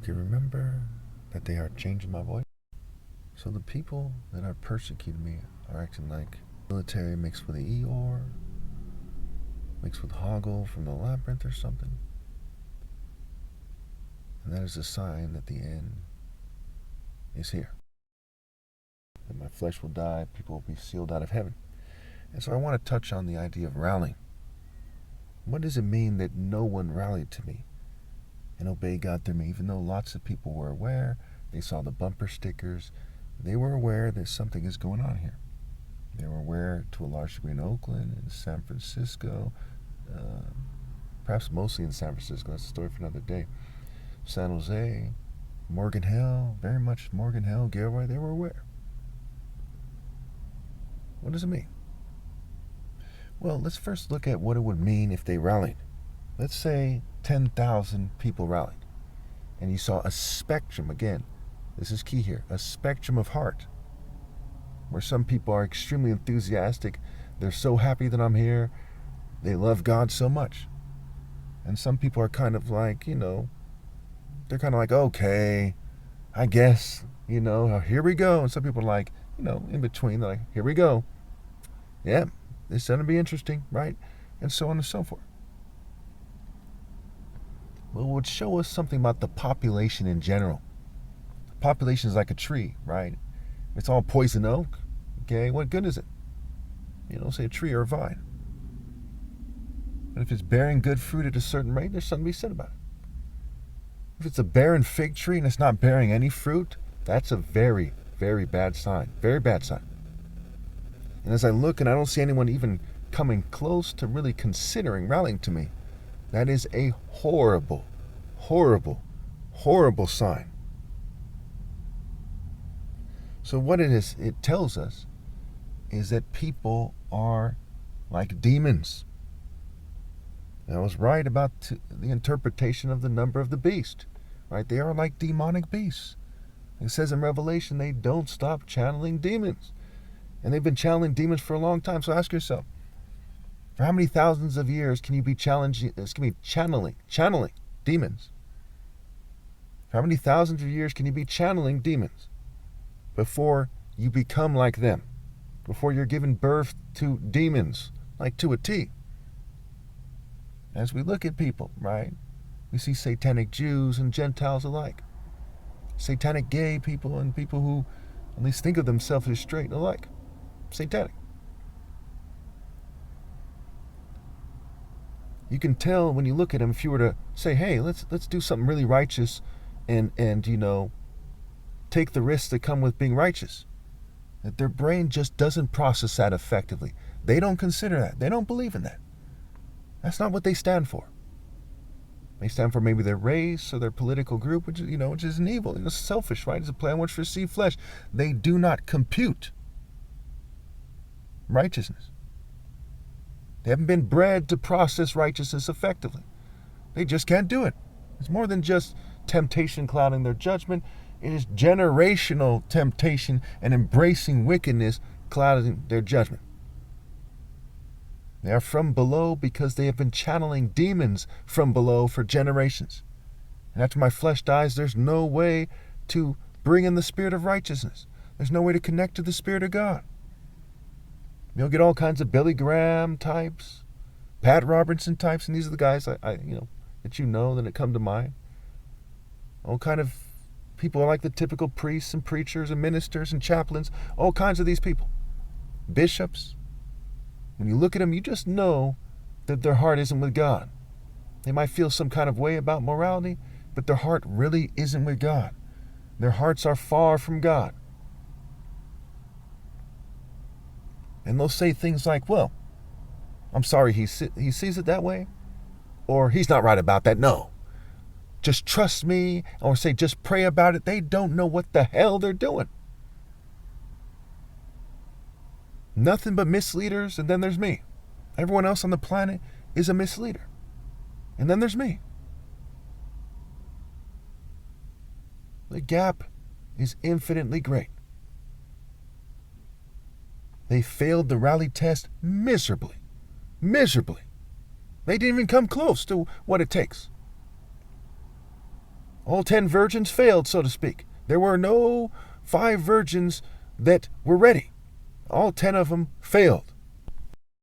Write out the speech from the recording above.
Okay, remember that they are changing my voice? So the people that are persecuting me are acting like military mixed with the Eeyore, mixed with Hoggle from the Labyrinth or something. And that is a sign that the end is here. That my flesh will die, people will be sealed out of heaven. And so I want to touch on the idea of rallying. What does it mean that no one rallied to me and obeyed God through me, even though lots of people were aware, they saw the bumper stickers, they were aware that something is going on here. They were aware to a large degree in Oakland and San Francisco, perhaps mostly in San Francisco, that's a story for another day. San Jose, Morgan Hill, very much Morgan Hill, Gilroy, they were aware. What does it mean? Well, let's first look at what it would mean if they rallied. Let's say 10,000 people rallied, and you saw a spectrum, again, this is key here, a spectrum of heart, where some people are extremely enthusiastic, they're so happy that I'm here, they love God so much. And some people are kind of like, they're kind of like, okay, I guess, here we go. And some people are like, in between, they're like, here we go. Yeah, this is going to be interesting, right? And so on and so forth. Well, it would show us something about the population in general. The population is like a tree, right? It's all poison oak. Okay, what good is it? Say a tree or a vine. But if it's bearing good fruit at a certain rate, there's something to be said about it. If it's a barren fig tree and it's not bearing any fruit, that's a very, very bad sign. Very bad sign. And as I look and I don't see anyone even coming close to really considering rallying to me, that is a horrible, horrible, horrible sign. So what it tells us is that people are like demons. And I was right about the interpretation of the number of the beast. Right? They are like demonic beasts. It says in Revelation they don't stop channeling demons. And they've been channeling demons for a long time. So ask yourself, for how many thousands of years can you be channeling demons? For how many thousands of years can you be channeling demons before you become like them? Before you're given birth to demons, like to a T? As we look at people, right? We see satanic Jews and Gentiles alike. Satanic gay people and people who at least think of themselves as straight alike. Satanic. You can tell when you look at them, if you were to say, hey, let's do something really righteous and take the risks that come with being righteous, that their brain just doesn't process that effectively. They don't consider that. They don't believe in that. That's not what they stand for. They stand for maybe their race or their political group, which is an evil. It's selfish, right? It's a plan which receive flesh. They do not compute righteousness. They haven't been bred to process righteousness effectively. They just can't do it. It's more than just temptation clouding their judgment. It is generational temptation and embracing wickedness clouding their judgment. They are from below because they have been channeling demons from below for generations. And after my flesh dies, there's no way to bring in the spirit of righteousness. There's no way to connect to the Spirit of God. You'll get all kinds of Billy Graham types, Pat Robertson types, and these are the guys that that come to mind. All kind of people are like the typical priests and preachers and ministers and chaplains, all kinds of these people. Bishops. When you look at them, you just know that their heart isn't with God. They might feel some kind of way about morality, but their heart really isn't with God. Their hearts are far from God. And they'll say things like, well, I'm sorry he sees it that way, or he's not right about that. No, just trust me, or say just pray about it. They don't know what the hell they're doing. Nothing but misleaders, and then there's me. Everyone else on the planet is a misleader. And then there's me. The gap is infinitely great. They failed the rally test miserably. Miserably. They didn't even come close to what it takes. All 10 virgins failed, so to speak. There were no 5 virgins that were ready. All 10 of them failed.